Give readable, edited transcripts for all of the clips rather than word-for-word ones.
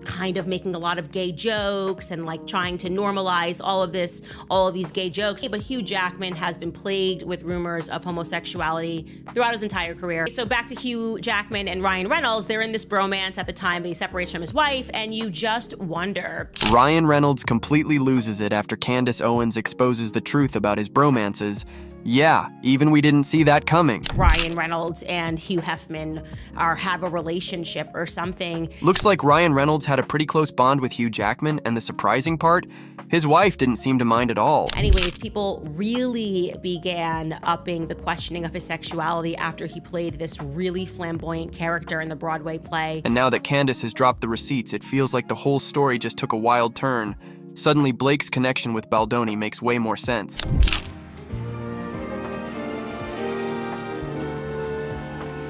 kind of making a lot of gay jokes and like trying to normalize all of these gay jokes. But Hugh Jackman has been plagued with rumors of homosexuality throughout his entire career. So back to Hugh Jackman and Ryan Reynolds. They're in this bromance at the time that he separates from his wife, and you just wonder. Ryan Reynolds completely loses it after Candace Owens exposes the truth about his bromances. Yeah, even we didn't see that coming. Ryan Reynolds and Hugh Hefner have a relationship or something. Looks like Ryan Reynolds had a pretty close bond with Hugh Jackman, and the surprising part, his wife didn't seem to mind at all. Anyways, people really began upping the questioning of his sexuality after he played this really flamboyant character in the Broadway play. And now that Candace has dropped the receipts, it feels like the whole story just took a wild turn. Suddenly, Blake's connection with Baldoni makes way more sense.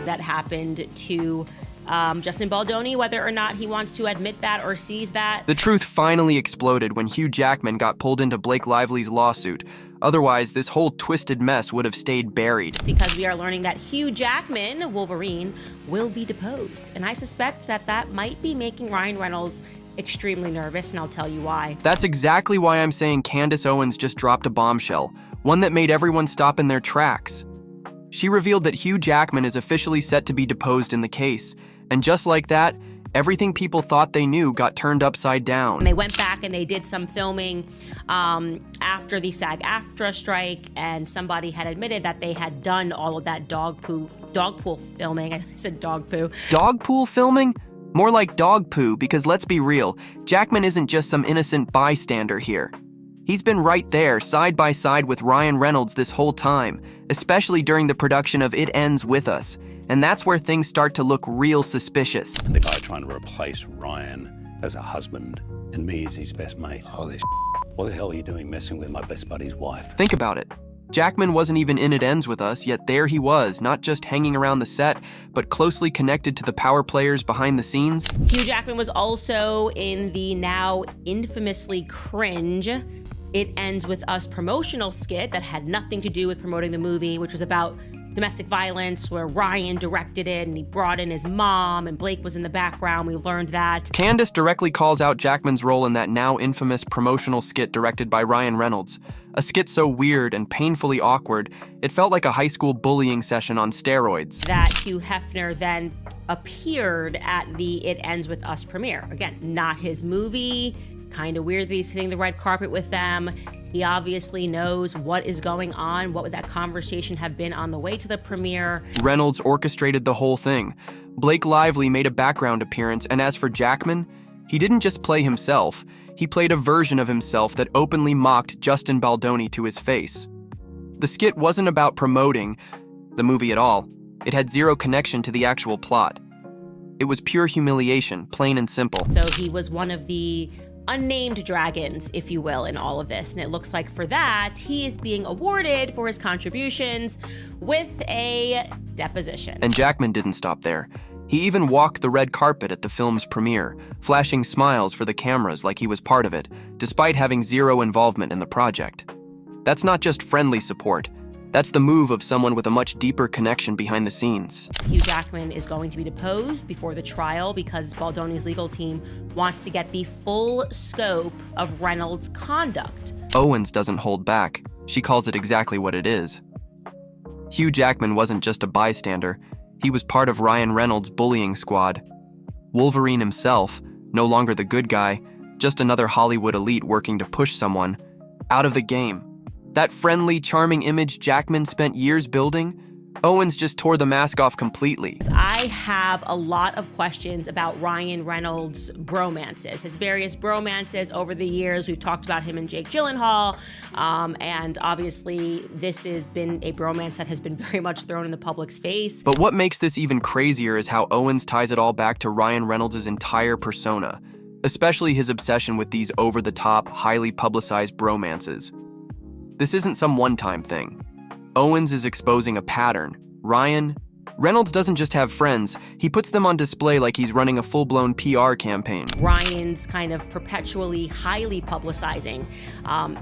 That happened to Justin Baldoni, whether or not he wants to admit that or sees that. The truth finally exploded when Hugh Jackman got pulled into Blake Lively's lawsuit. Otherwise, this whole twisted mess would have stayed buried. It's because we are learning that Hugh Jackman, Wolverine, will be deposed. And I suspect that might be making Ryan Reynolds extremely nervous, and I'll tell you why. That's exactly why I'm saying Candace Owens just dropped a bombshell, one that made everyone stop in their tracks. She revealed that Hugh Jackman is officially set to be deposed in the case, and just like that, everything people thought they knew got turned upside down. They went back and they did some filming after the SAG-AFTRA strike, and somebody had admitted that they had done all of that dog pool filming. I said dog poo. Dog pool filming? More like dog poo, because let's be real, Jackman isn't just some innocent bystander here. He's been right there, side by side with Ryan Reynolds this whole time, especially during the production of It Ends With Us. And that's where things start to look real suspicious. The guy trying to replace Ryan as a husband and me as his best mate. Holy what the hell are you doing messing with my best buddy's wife? Think about it. Jackman wasn't even in It Ends With Us, yet there he was, not just hanging around the set, but closely connected to the power players behind the scenes. Hugh Jackman was also in the now infamously cringe It Ends With Us promotional skit that had nothing to do with promoting the movie, which was about domestic violence, where Ryan directed it and he brought in his mom and Blake was in the background. We learned that. Candace directly calls out Jackman's role in that now infamous promotional skit directed by Ryan Reynolds. A skit so weird and painfully awkward, it felt like a high school bullying session on steroids. That Hugh Hefner then appeared at the It Ends With Us premiere. Again, not his movie. Kind of weird that he's hitting the red carpet with them. He obviously knows what is going on. What would that conversation have been on the way to the premiere? Reynolds orchestrated the whole thing. Blake Lively made a background appearance, and as for Jackman, he didn't just play himself. He played a version of himself that openly mocked Justin Baldoni to his face. The skit wasn't about promoting the movie at all. It had zero connection to the actual plot. It was pure humiliation, plain and simple. So he was one of the unnamed dragons, if you will, in all of this. And it looks like for that, he is being awarded for his contributions with a deposition. And Jackman didn't stop there. He even walked the red carpet at the film's premiere, flashing smiles for the cameras like he was part of it, despite having zero involvement in the project. That's not just friendly support. That's the move of someone with a much deeper connection behind the scenes. Hugh Jackman is going to be deposed before the trial because Baldoni's legal team wants to get the full scope of Reynolds' conduct. Owens doesn't hold back. She calls it exactly what it is. Hugh Jackman wasn't just a bystander. He was part of Ryan Reynolds' bullying squad. Wolverine himself, no longer the good guy, just another Hollywood elite working to push someone out of the game. That friendly, charming image Jackman spent years building, Owens just tore the mask off completely. I have a lot of questions about Ryan Reynolds' bromances, his various bromances over the years. We've talked about him and Jake Gyllenhaal, and obviously this has been a bromance that has been very much thrown in the public's face. But what makes this even crazier is how Owens ties it all back to Ryan Reynolds' entire persona, especially his obsession with these over-the-top, highly publicized bromances. This isn't some one-time thing. Owens is exposing a pattern. Reynolds doesn't just have friends, he puts them on display like he's running a full-blown PR campaign. Ryan's kind of perpetually highly publicizing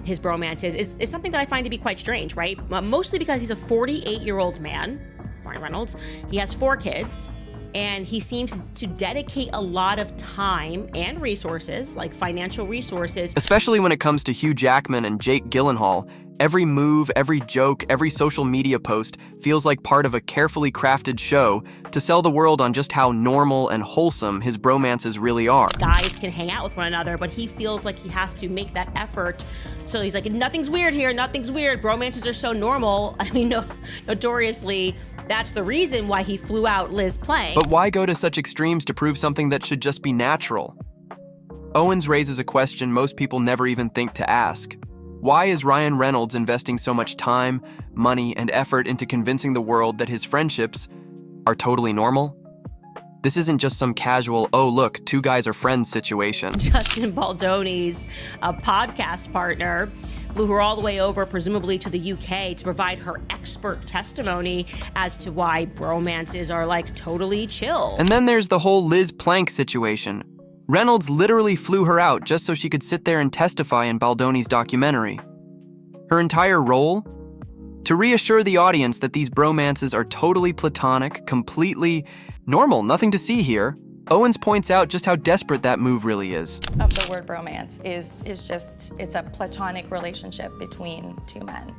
his bromances is something that I find to be quite strange, right? Mostly because he's a 48-year-old man, Ryan Reynolds. He has 4 kids. And he seems to dedicate a lot of time and resources, like financial resources. Especially when it comes to Hugh Jackman and Jake Gyllenhaal, every move, every joke, every social media post feels like part of a carefully crafted show to sell the world on just how normal and wholesome his bromances really are. Guys can hang out with one another, but he feels like he has to make that effort. So he's like, nothing's weird here, nothing's weird. Bromances are so normal. I mean, notoriously, that's the reason why he flew out Liz playing. But why go to such extremes to prove something that should just be natural? Owens raises a question most people never even think to ask. Why is Ryan Reynolds investing so much time, money, and effort into convincing the world that his friendships are totally normal? This isn't just some casual, oh look, two guys are friends situation. Justin Baldoni's podcast partner flew her all the way over, presumably to the UK, to provide her expert testimony as to why bromances are like totally chill. And then there's the whole Liz Plank situation. Reynolds literally flew her out just so she could sit there and testify in Baldoni's documentary. Her entire role? To reassure the audience that these bromances are totally platonic, completely normal, nothing to see here. Owens points out just how desperate that move really is. Of the word bromance is just, it's a platonic relationship between two men.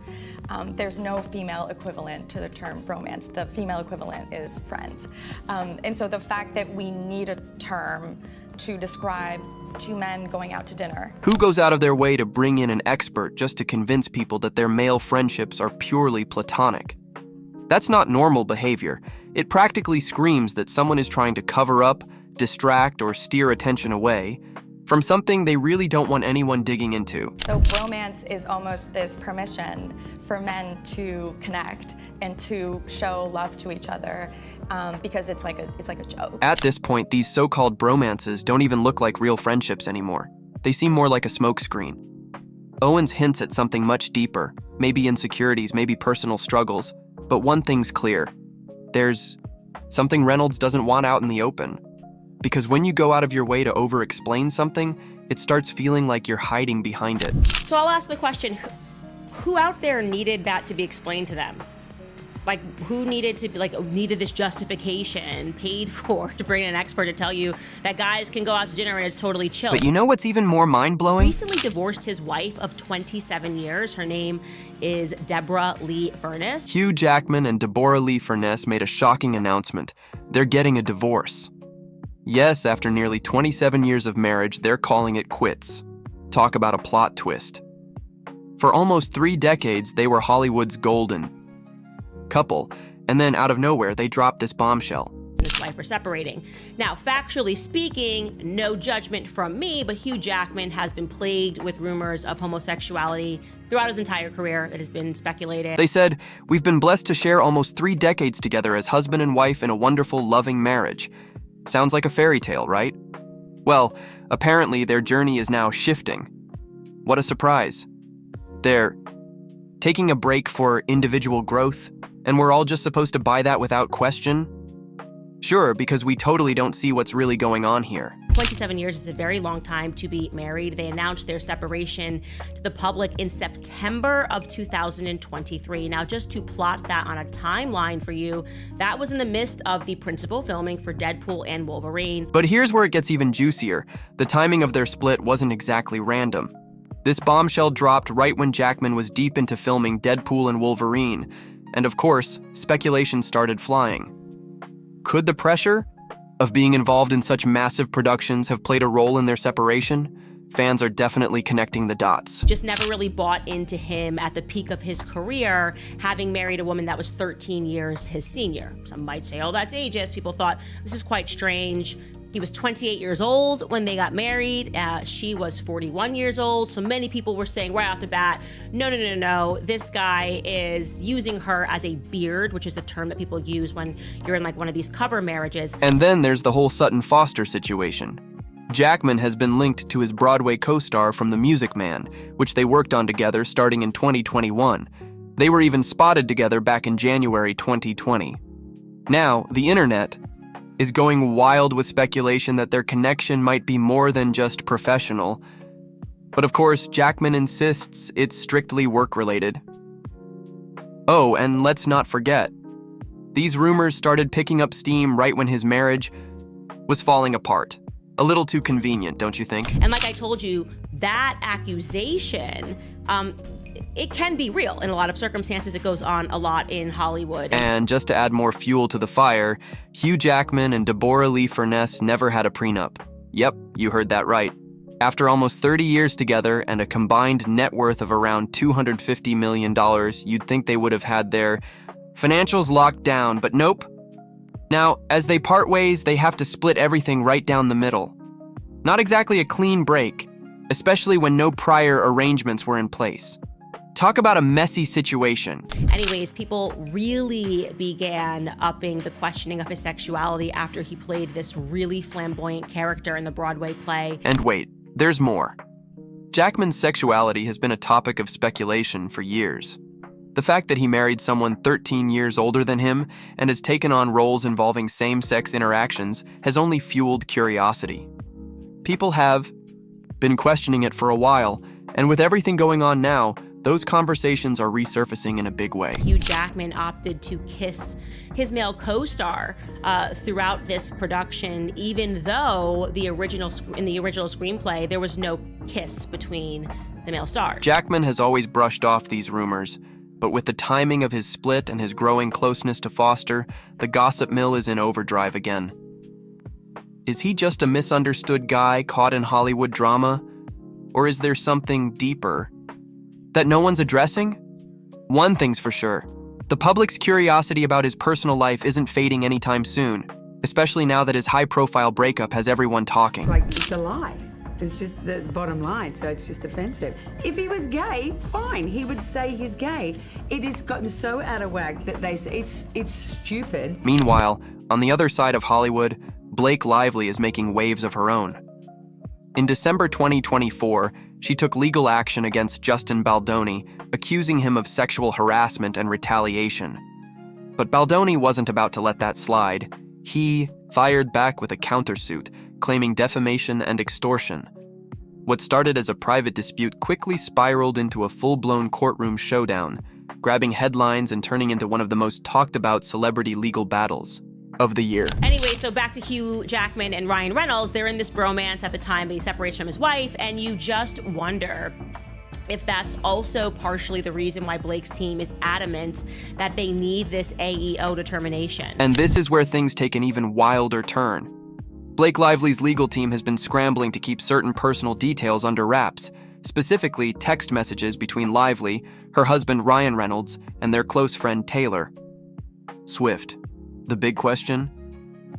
There's no female equivalent to the term bromance. The female equivalent is friends. And so the fact that we need a term to describe two men going out to dinner. Who goes out of their way to bring in an expert just to convince people that their male friendships are purely platonic? That's not normal behavior. It practically screams that someone is trying to cover up, distract, or steer attention away from something they really don't want anyone digging into. So bromance is almost this permission for men to connect and to show love to each other because it's like a joke. At this point, these so-called bromances don't even look like real friendships anymore. They seem more like a smokescreen. Owens hints at something much deeper, maybe insecurities, maybe personal struggles, but one thing's clear. There's something Reynolds doesn't want out in the open. Because when you go out of your way to over-explain something, it starts feeling like you're hiding behind it. So I'll ask the question, who out there needed that to be explained to them? Like, who needed to be needed this justification paid for to bring in an expert to tell you that guys can go out to dinner and it's totally chill? But you know what's even more mind-blowing? Recently divorced his wife of 27 years. Her name is Deborah Lee Furness. Hugh Jackman and Deborah Lee Furness made a shocking announcement. They're getting a divorce. Yes, after nearly 27 years of marriage, they're calling it quits. Talk about a plot twist. For almost 3 decades, they were Hollywood's golden couple, and then out of nowhere, they dropped this bombshell. His wife are separating. Now, factually speaking, no judgment from me, but Hugh Jackman has been plagued with rumors of homosexuality throughout his entire career. It has been speculated. They said, "We've been blessed to share almost 3 decades together as husband and wife in a wonderful, loving marriage." Sounds like a fairy tale, right? Well, apparently their journey is now shifting. What a surprise. They're taking a break for individual growth, and we're all just supposed to buy that without question? Sure, because we totally don't see what's really going on here. 27 years is a very long time to be married. They announced their separation to the public in September of 2023. Now, just to plot that on a timeline for you, that was in the midst of the principal filming for Deadpool and Wolverine. But here's where it gets even juicier. The timing of their split wasn't exactly random. This bombshell dropped right when Jackman was deep into filming Deadpool and Wolverine, and of course, speculation started flying. Could the pressure of being involved in such massive productions have played a role in their separation? Fans are definitely connecting the dots. Just never really bought into him at the peak of his career, having married a woman that was 13 years his senior. Some might say, oh, that's ageist. People thought this is quite strange. He was 28 years old when they got married. She was 41 years old. So many people were saying right off the bat, no. This guy is using her as a beard, which is the term that people use when you're in like one of these cover marriages. And then there's the whole Sutton Foster situation. Jackman has been linked to his Broadway co-star from The Music Man, which they worked on together starting in 2021. They were even spotted together back in January 2020. Now, the internet is going wild with speculation that their connection might be more than just professional. But of course, Jackman insists it's strictly work-related. Oh, and let's not forget, These rumors started picking up steam right when his marriage was falling apart. A little too convenient, don't you think? And like I told you, that accusation, it can be real. In a lot of circumstances, it goes on a lot in Hollywood. And just to add more fuel to the fire, Hugh Jackman and Deborah Lee Furness never had a prenup. Yep, you heard that right. After almost 30 years together and a combined net worth of around $250 million, you'd think they would have had their financials locked down, but nope. Now, as they part ways, they have to split everything right down the middle. Not exactly a clean break, especially when no prior arrangements were in place. Talk about a messy situation. Anyways, people really began upping the questioning of his sexuality after he played this really flamboyant character in the Broadway play. And wait, there's more. Jackman's sexuality has been a topic of speculation for years. The fact that he married someone 13 years older than him and has taken on roles involving same-sex interactions has only fueled curiosity. People have been questioning it for a while, and with everything going on now, those conversations are resurfacing in a big way. Hugh Jackman opted to kiss his male co-star throughout this production, even though in the original screenplay, there was no kiss between the male stars. Jackman has always brushed off these rumors, but with the timing of his split and his growing closeness to Foster, the gossip mill is in overdrive again. Is he just a misunderstood guy caught in Hollywood drama? Or is there something deeper that no one's addressing? One thing's for sure. The public's curiosity about his personal life isn't fading anytime soon, especially now that his high-profile breakup has everyone talking. It's a lie. It's just the bottom line, so it's just offensive. If he was gay, fine, he would say he's gay. It has gotten so out of whack that they say it's stupid. Meanwhile, on the other side of Hollywood, Blake Lively is making waves of her own. In December 2024, she took legal action against Justin Baldoni, accusing him of sexual harassment and retaliation. But Baldoni wasn't about to let that slide. He fired back with a countersuit, claiming defamation and extortion. What started as a private dispute quickly spiraled into a full-blown courtroom showdown, grabbing headlines and turning into one of the most talked-about celebrity legal battles of the year. Anyway, so back to Hugh Jackman and Ryan Reynolds. They're in this bromance at the time he separates from his wife, and you just wonder if that's also partially the reason why Blake's team is adamant that they need this AEO determination. And this is where things take an even wilder turn. Blake Lively's legal team has been scrambling to keep certain personal details under wraps, specifically text messages between Lively, her husband Ryan Reynolds, and their close friend Taylor Swift. The big question?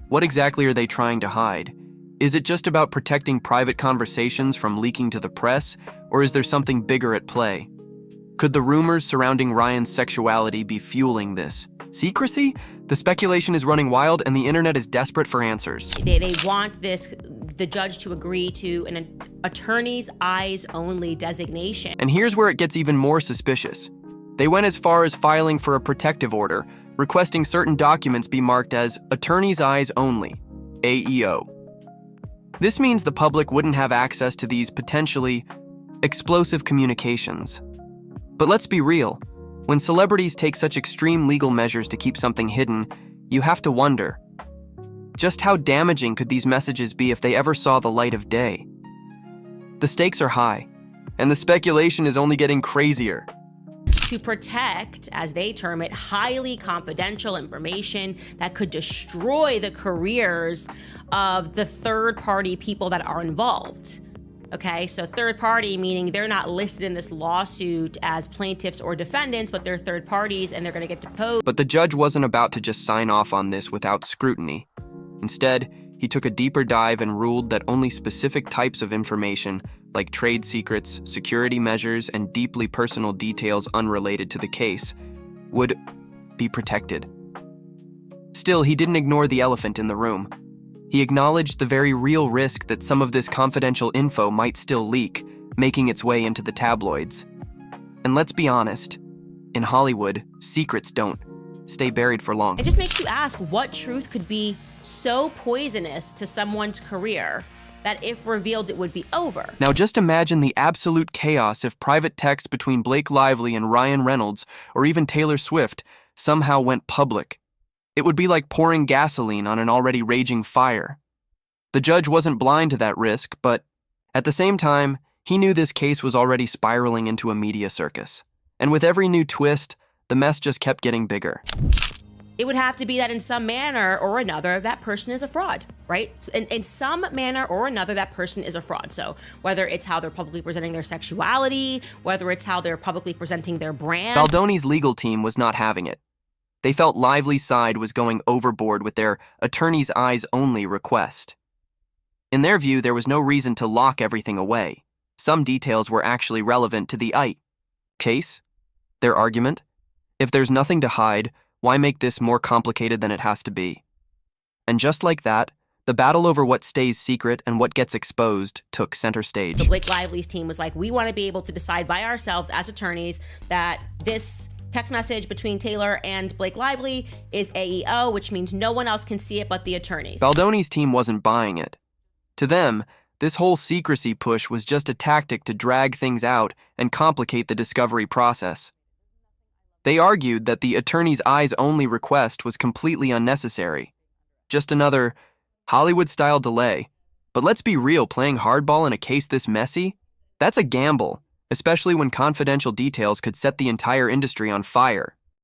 What exactly are they trying to hide? Is it just about protecting private conversations from leaking to the press, or is there something bigger at play? Could the rumors surrounding Ryan's sexuality be fueling this? Secrecy? The speculation is running wild and the internet is desperate for answers. They want the judge to agree to an attorney's eyes only designation. And here's where it gets even more suspicious. They went as far as filing for a protective order, requesting certain documents be marked as attorney's eyes only, AEO. This means the public wouldn't have access to these potentially explosive communications. But let's be real. When celebrities take such extreme legal measures to keep something hidden, you have to wonder, just how damaging could these messages be if they ever saw the light of day? The stakes are high, and the speculation is only getting crazier. To protect, as they term it, highly confidential information that could destroy the careers of the third-party people that are involved. Okay, so third party meaning they're not listed in this lawsuit as plaintiffs or defendants, but they're third parties and they're going to get deposed. But the judge wasn't about to just sign off on this without scrutiny. Instead, he took a deeper dive and ruled that only specific types of information, like trade secrets, security measures, and deeply personal details unrelated to the case, would be protected. Still, he didn't ignore the elephant in the room. He acknowledged the very real risk that some of this confidential info might still leak, making its way into the tabloids. And let's be honest, in Hollywood, secrets don't stay buried for long. It just makes you ask what truth could be so poisonous to someone's career that if revealed, it would be over. Now just imagine the absolute chaos if private text between Blake Lively and Ryan Reynolds, or even Taylor Swift, somehow went public. It would be like pouring gasoline on an already raging fire. The judge wasn't blind to that risk, but at the same time, he knew this case was already spiraling into a media circus. And with every new twist, the mess just kept getting bigger. It would have to be that in some manner or another, that person is a fraud, right? In some manner or another, that person is a fraud. So whether it's how they're publicly presenting their sexuality, whether it's how they're publicly presenting their brand. Baldoni's legal team was not having it. They felt Lively's side was going overboard with their attorney's eyes only request. In their view, there was no reason to lock everything away. Some details were actually relevant to the case. Their argument? If there's nothing to hide, why make this more complicated than it has to be? And just like that, the battle over what stays secret and what gets exposed took center stage. So Blake Lively's team was like, we want to be able to decide by ourselves as attorneys that this text message between Taylor and Blake Lively is AEO, which means no one else can see it but the attorneys. Baldoni's team wasn't buying it. To them, this whole secrecy push was just a tactic to drag things out and complicate the discovery process. They argued that the attorney's eyes-only request was completely unnecessary. Just another Hollywood-style delay. But let's be real, playing hardball in a case this messy? That's a gamble, especially when confidential details could set the entire industry on fire.